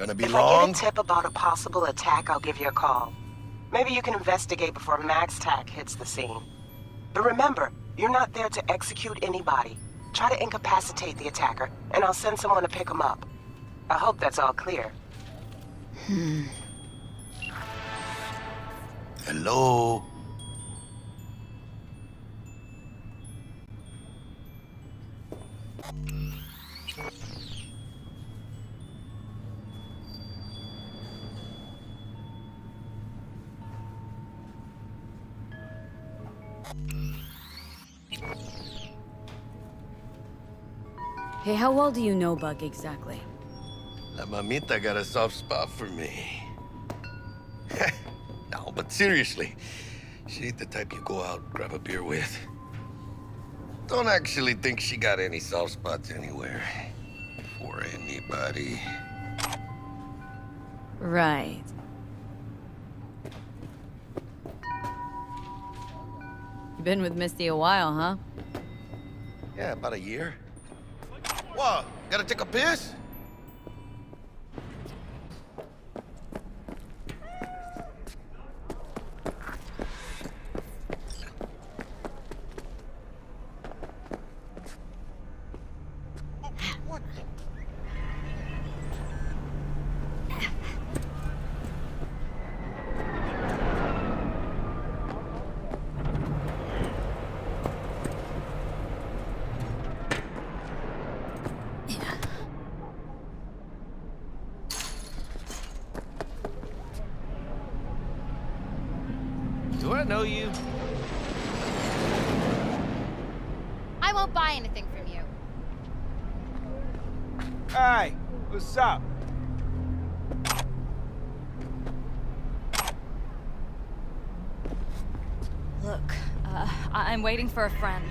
Gonna be If long? I get a tip about a possible attack, I'll give you a call. Maybe you can investigate before MaxTac hits the scene. But remember, you're not there to execute anybody. Try to incapacitate the attacker, and I'll send someone to pick him up. I hope that's all clear. Hello? Hey, how well do you know Bug exactly? La mamita got a soft spot for me. No, but seriously, she ain't the type you go out, grab a beer with. Don't actually think she got any soft spots anywhere. For anybody. Right. You've been with Misty a while, huh? Yeah, about a year. What? Gotta take a piss? Do I know you? I won't buy anything from you. Hey, what's up? Look, I'm waiting for a friend.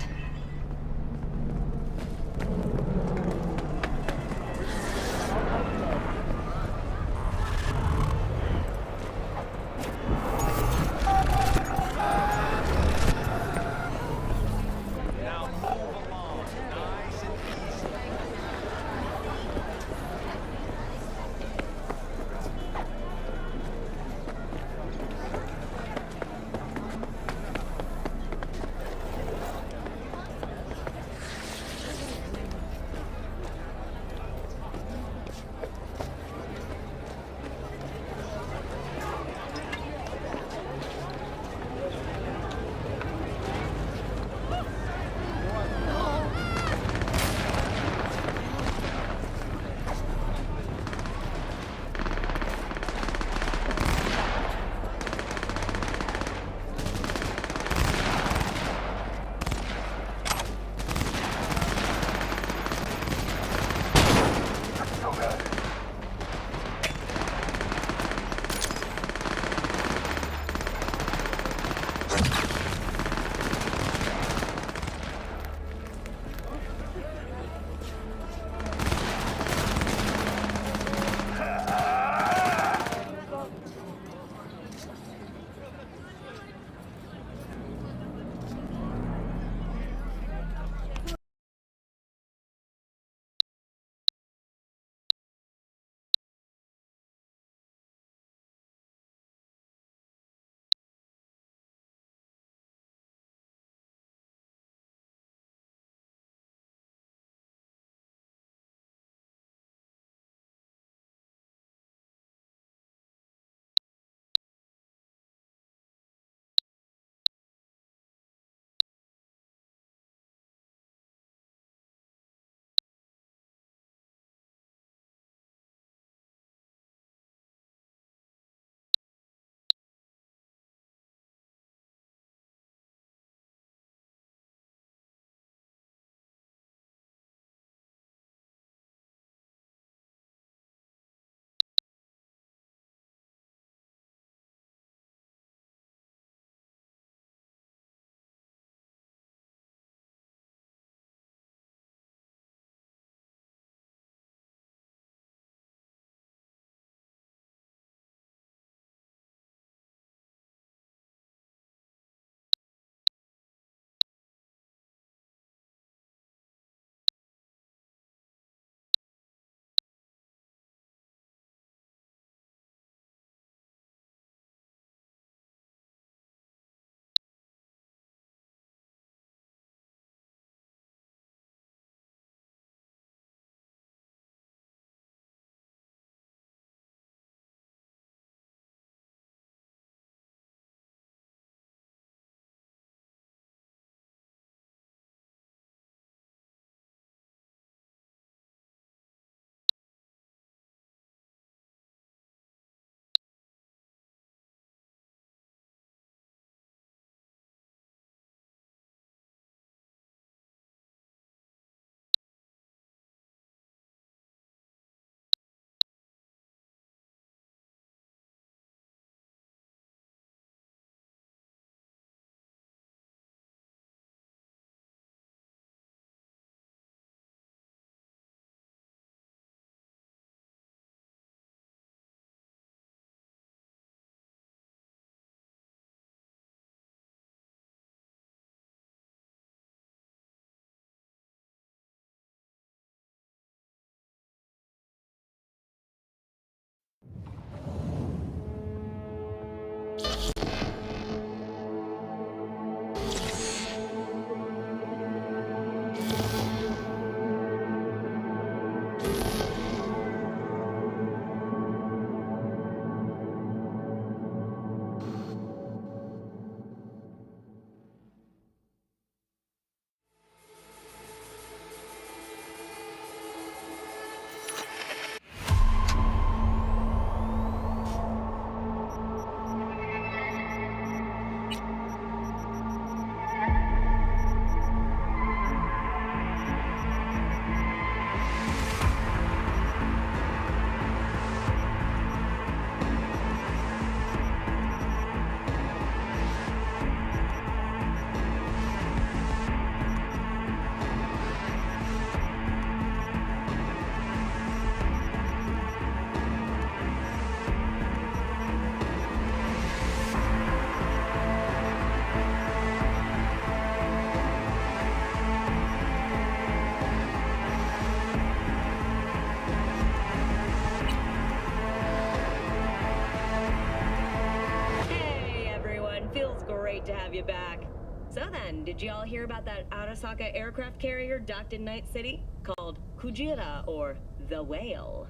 great to have you back. So then, did you all hear about that Arasaka aircraft carrier docked in Night City? Called Kujira, or the Whale.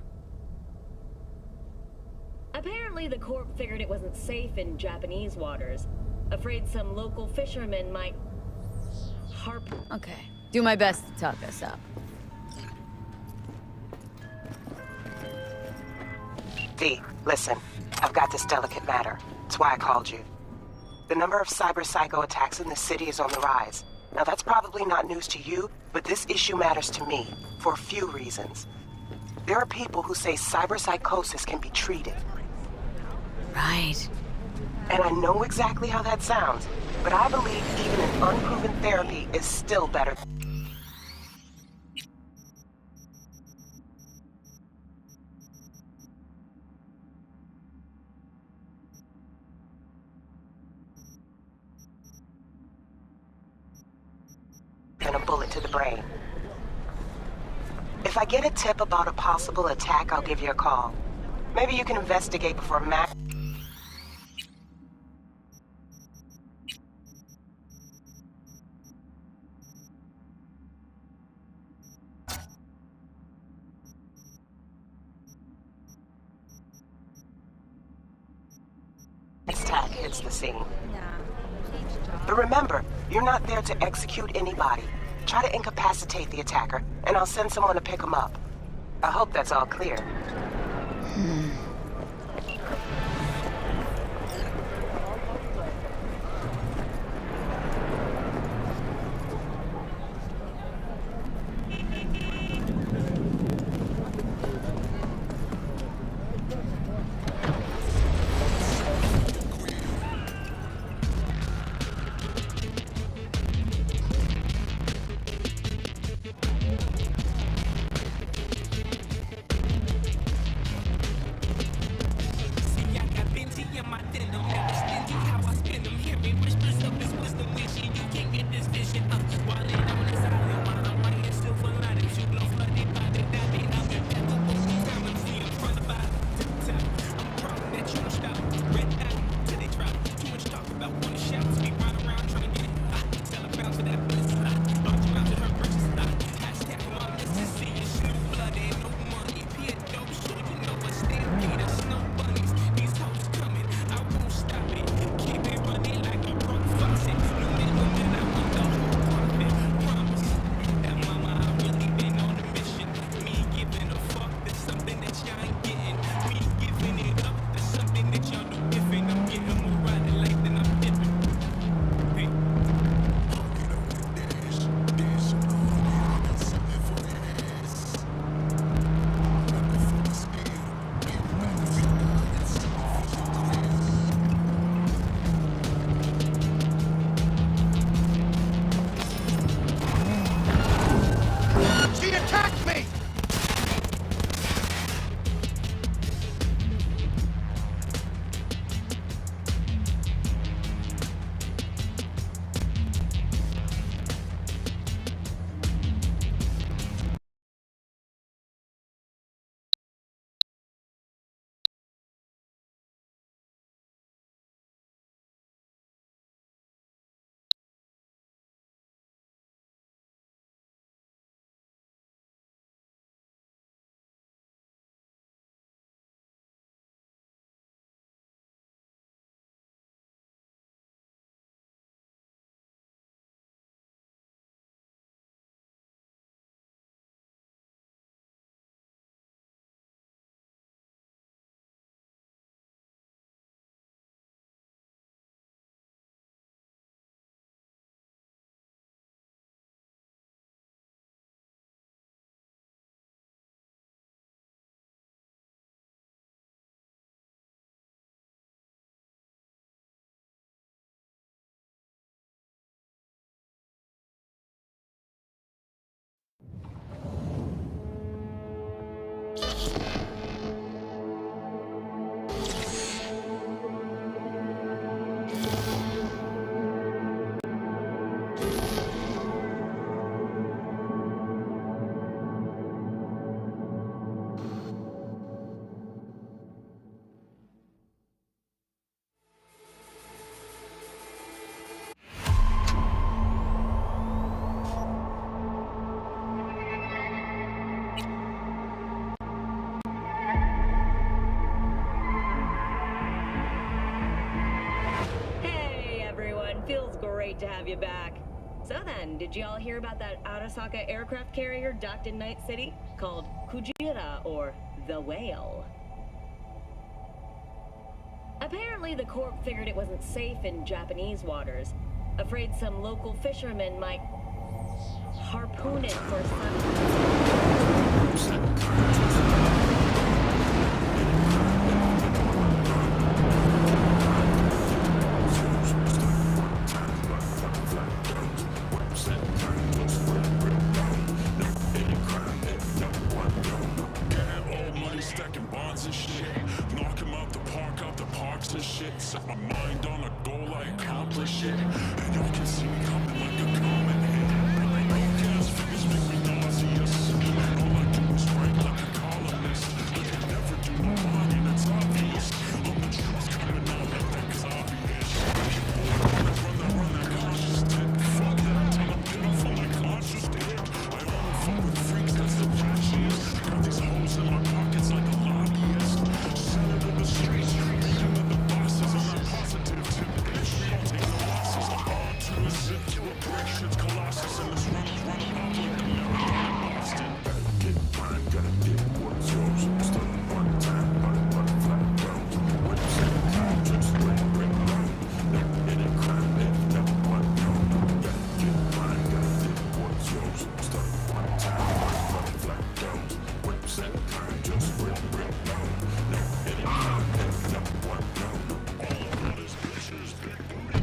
Apparently the Corp figured it wasn't safe in Japanese waters. Afraid some local fishermen might Okay. Do my best to talk us up. V, listen. I've got this delicate matter. That's why I called you. The number of cyber psycho attacks in the city is on the rise. Now that's probably not news to you, but this issue matters to me for a few reasons. There are people who say cyberpsychosis can be treated. Right. And I know exactly how that sounds, but I believe even an unproven therapy is still better. Than a bullet to the brain. If I get a tip about a possible attack, I'll give you a call. Maybe you can investigate before Max attack hits the scene. But remember, you're not there to execute anybody. Try to incapacitate the attacker, and I'll send someone to pick him up. I hope that's all clear. Feels great to have you back. So then, did y'all hear about that Arasaka aircraft carrier docked in Night City? Called Kujira, or the Whale. Apparently, the Corp figured it wasn't safe in Japanese waters. Afraid some local fishermen might harpoon it for stacking bonds and shit. Knock him out the park, out the parks and shit. Set my mind on a goal, I accomplish it. And y'all can see me coming like a comet hit. Broadcast figures make me nauseous. All I do is write like a columnist. But they never do no lying, it's obvious. I'm the truth coming out like that, cause obvious. Run that conscious tip. Fuck that, tell them get off on my conscious tip. I only fuck with freaks, that's the flashiest. Got these hoes in my pockets like a lobbyist. Sell it in the streets, beating in the bosses. I'm not positive, tip bitch. We don't take no losses. I'm on to a zip, kill a brick, shit's colossus. And this run is running up like the marathon in Boston. Gotta get mine, gotta get what's yours. Still one time, butterfly road. What you say, just ring low. Never hit a crime, never one no. Gotta get mine, gotta get what's yours. Still one time, butterfly road. What you say, just ring low. Never hit a crime, never one no. All about his bitches, big booty.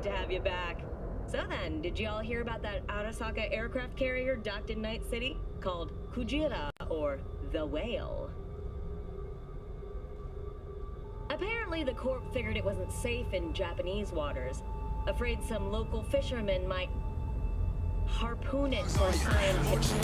To have you back. So then, did y'all hear about that Arasaka aircraft carrier docked in Night City? Called Kujira, or the Whale. Apparently, the Corp figured it wasn't safe in Japanese waters. Afraid some local fishermen might harpoon it for scientific.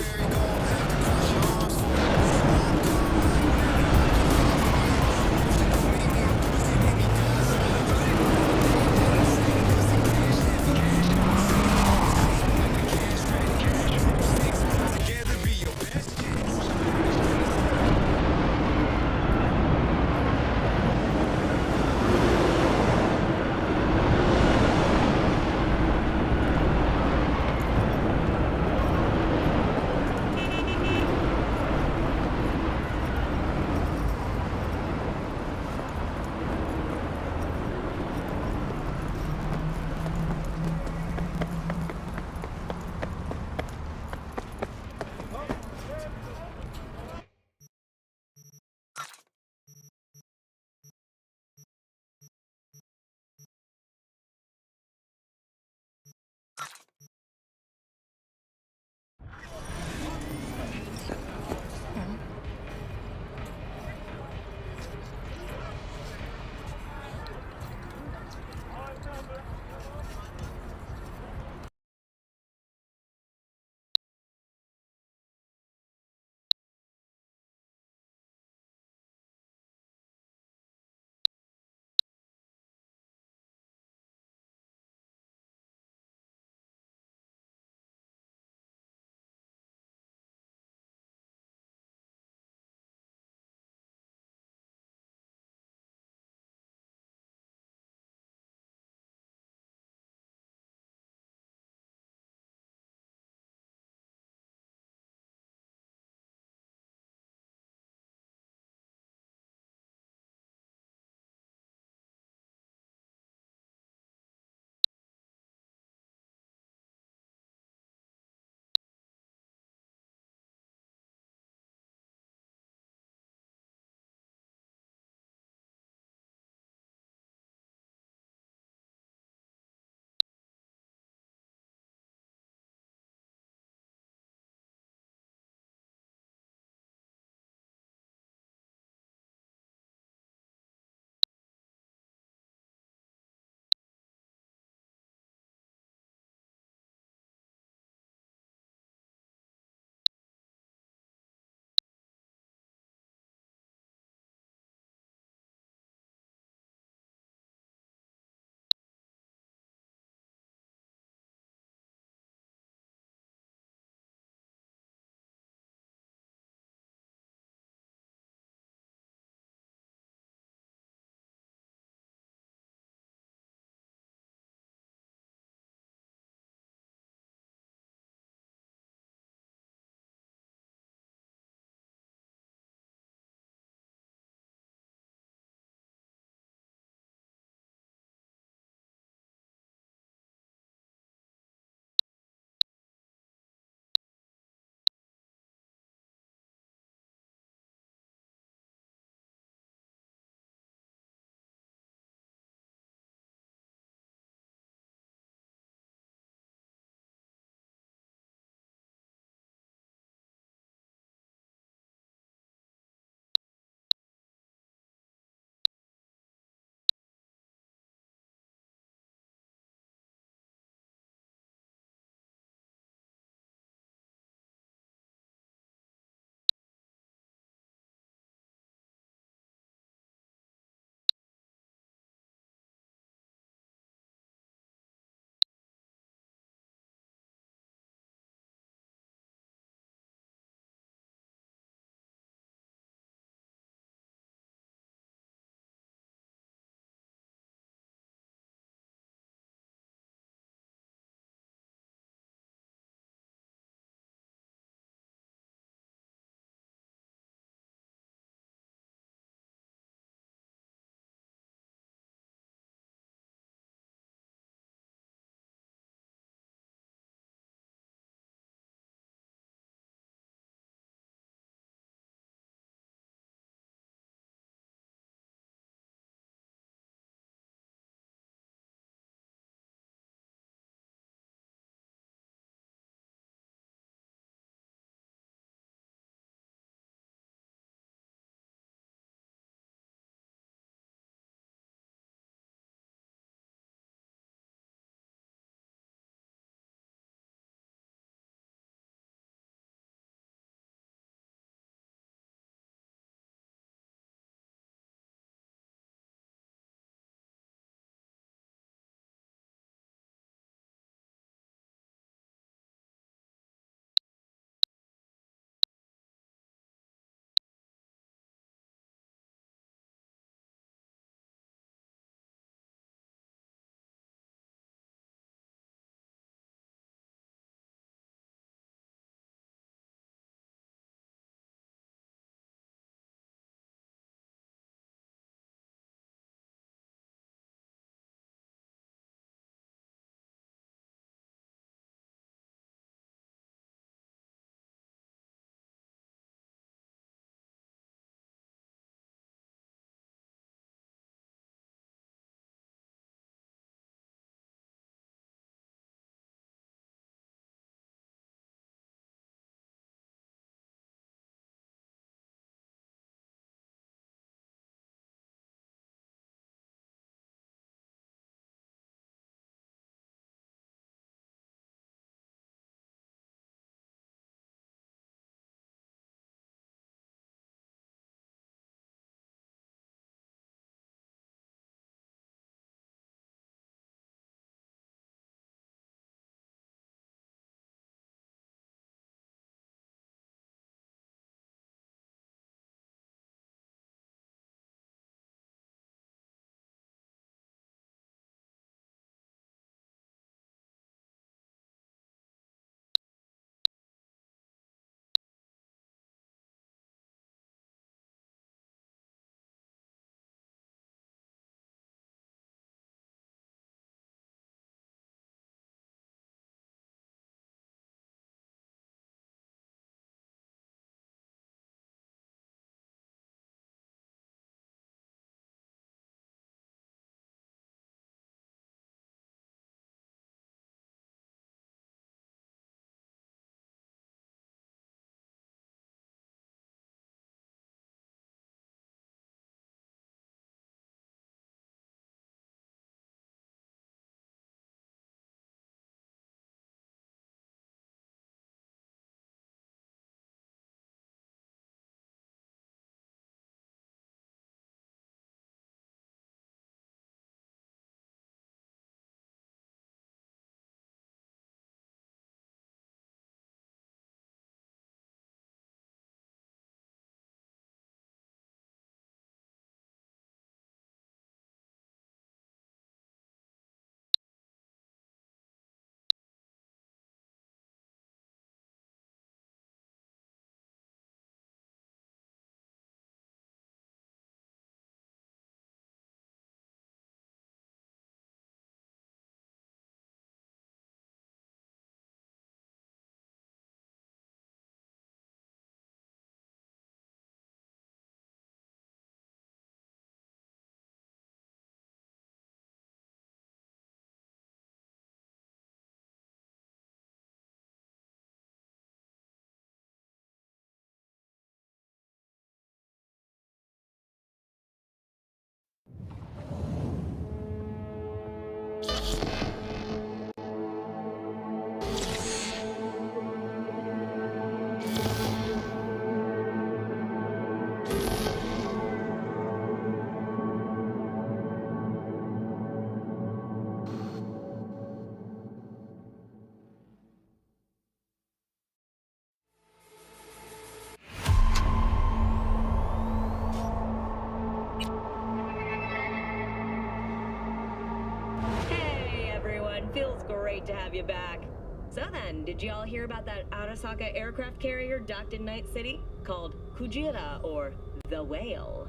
Feels great to have you back. So then, did you all hear about that Arasaka aircraft carrier docked in Night City? Called Kujira, or the Whale.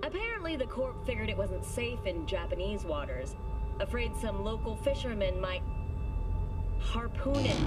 Apparently the Corp figured it wasn't safe in Japanese waters. Afraid some local fishermen might harpoon it.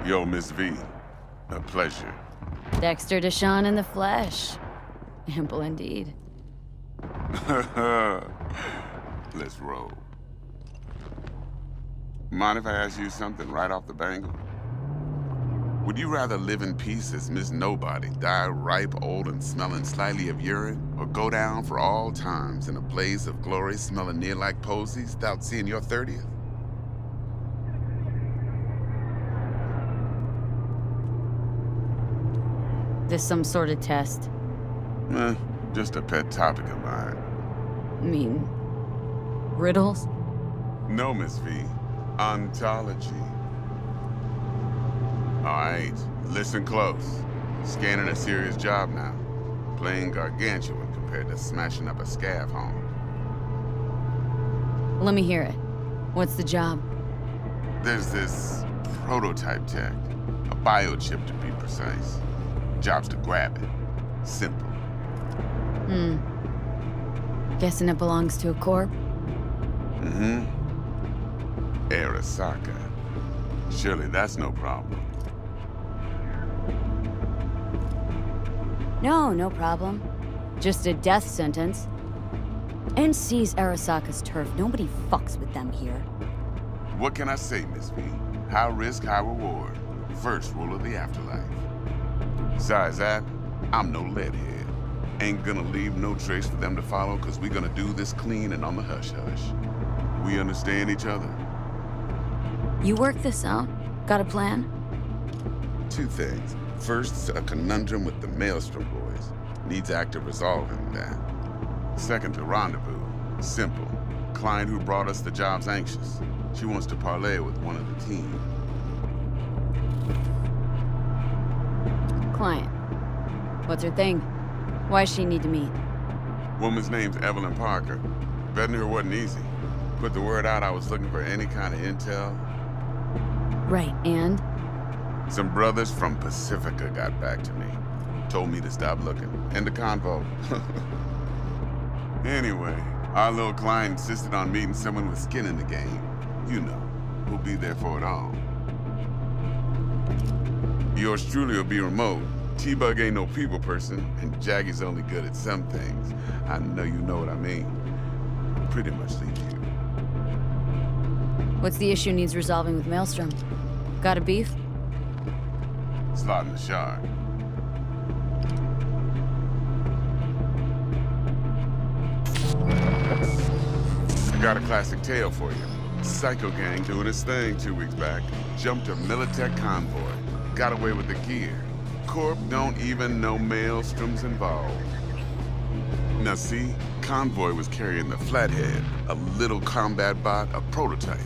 Yo, Miss V. A pleasure. Dexter Deshawn in the flesh. Ample indeed. Let's roll. Mind if I ask you something right off the bangle? Would you rather live in peace as Miss Nobody, die ripe, old, and smelling slightly of urine, or go down for all times in a blaze of glory smelling near like posies without seeing your 30th? This some sort of test? Just a pet topic of mine. Mean riddles? No, Miss V. Ontology. Alright, listen close. Scanning a serious job now. Playing gargantuan compared to smashing up a scav home. Let me hear it. What's the job? There's this prototype tech, a biochip to be precise. Job's to grab it. Simple. Guessing it belongs to a corp? Arasaka. Surely that's no problem. No problem. Just a death sentence. NC's Arasaka's turf. Nobody fucks with them here. What can I say, Miss V? High risk, high reward. First rule of the afterlife. Besides that, I'm no leadhead. Ain't gonna leave no trace for them to follow, cause we gonna do this clean and on the hush-hush. We understand each other? You work this out? Got a plan? Two things. First, a conundrum with the Maelstrom boys. Needs active resolving that. Second, a rendezvous. Simple. Client who brought us the job's anxious. She wants to parlay with one of the team. Client. What's her thing? Why's she need to meet? Woman's name's Evelyn Parker. Betting her wasn't easy. Put the word out I was looking for any kind of intel. Right, and? Some brothers from Pacifica got back to me. Told me to stop looking. End the convo. Anyway, our little client insisted on meeting someone with skin in the game. You know, who'll be there for it all. Yours truly will be remote. T-Bug ain't no people person, and Jaggy's only good at some things. I know you know what I mean. Pretty much leave you. What's the issue needs resolving with Maelstrom? Got a beef? Slot in the shard. I got a classic tale for you. Psycho gang doing its thing 2 weeks back. Jumped a Militech convoy. Got away with the gear. Corp don't even know Maelstrom's involved. Now see, convoy was carrying the Flathead, a little combat bot, a prototype.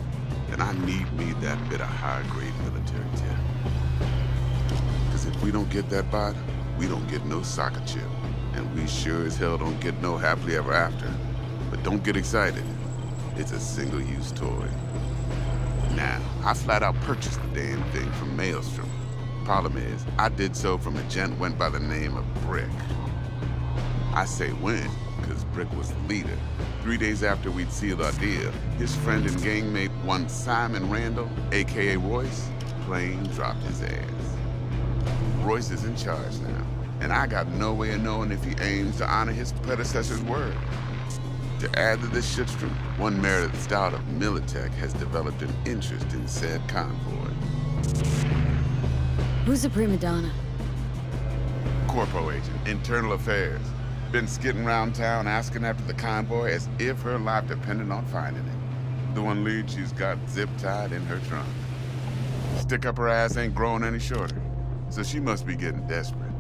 And I need me that bit of high-grade military tech. Because if we don't get that bot, we don't get no soccer chip. And we sure as hell don't get no happily ever after. But don't get excited. It's a single-use toy. Now, I flat out purchased the damn thing from Maelstrom. Problem is, I did so from a gent went by the name of Brick. I say when, because Brick was the leader. 3 days after we'd sealed our deal, his friend and gangmate, one Simon Randall, aka Royce, plain dropped his ass. Royce is in charge now, and I got no way of knowing if he aims to honor his predecessor's word. To add to this shitstrom, one merited stout of Militech has developed an interest in said convoy. Who's the prima donna? Corpo agent, internal affairs. Been skidding around town asking after the convoy as if her life depended on finding it. The one lead she's got zip-tied in her trunk. Stick up her ass ain't growing any shorter, so she must be getting desperate.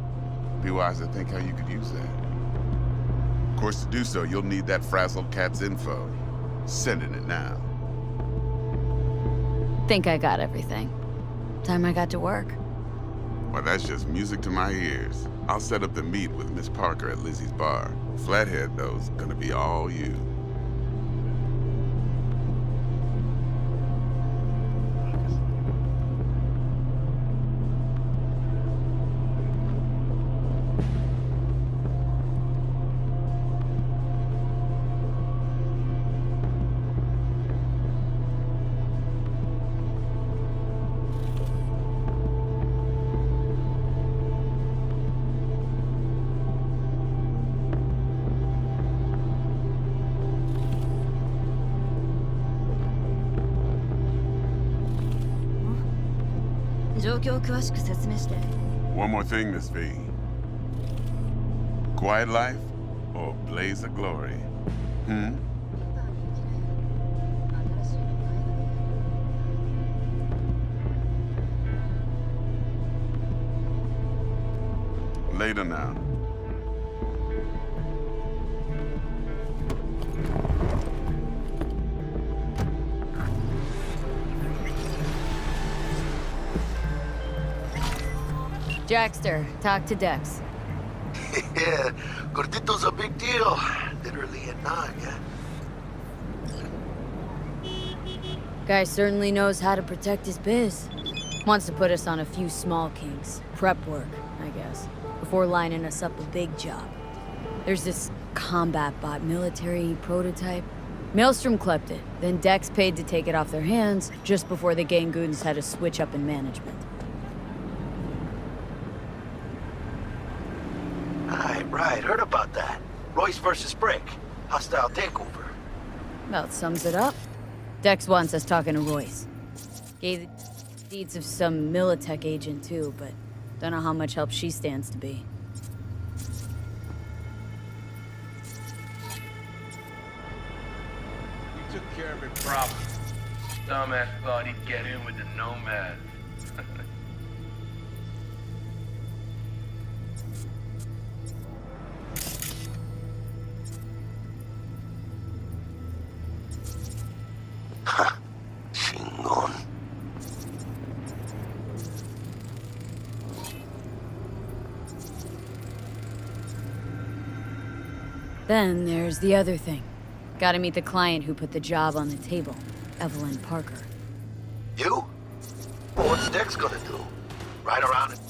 Be wise to think how you could use that. Of course, to do so, you'll need that frazzled cat's info. Sending it now. Think I got everything. Time I got to work. Well, that's just music to my ears. I'll set up the meet with Miss Parker at Lizzie's bar. Flathead, though's gonna be all you. One more thing, Miss V. Quiet life or blaze of glory? Later now. Jackster, talk to Dex. Yeah, Gordito's a big deal. Literally a 9, yeah? Guy certainly knows how to protect his biz. Wants to put us on a few small kinks. Prep work, I guess. Before lining us up a big job. There's this combat bot military prototype. Maelstrom clept it, then Dex paid to take it off their hands just before the Gangoons had a switch up in management. Right, heard about that. Royce versus Brick. Hostile takeover. About sums it up. Dex wants us talking to Royce. Gave the deeds of some Militech agent too, but don't know how much help she stands to be. You took care of it proper. Dumbass thought he'd get in with the Nomad. Chingon. Then there's the other thing. Gotta meet the client who put the job on the table, Evelyn Parker. You? Well, what's Dex gonna do? Ride around and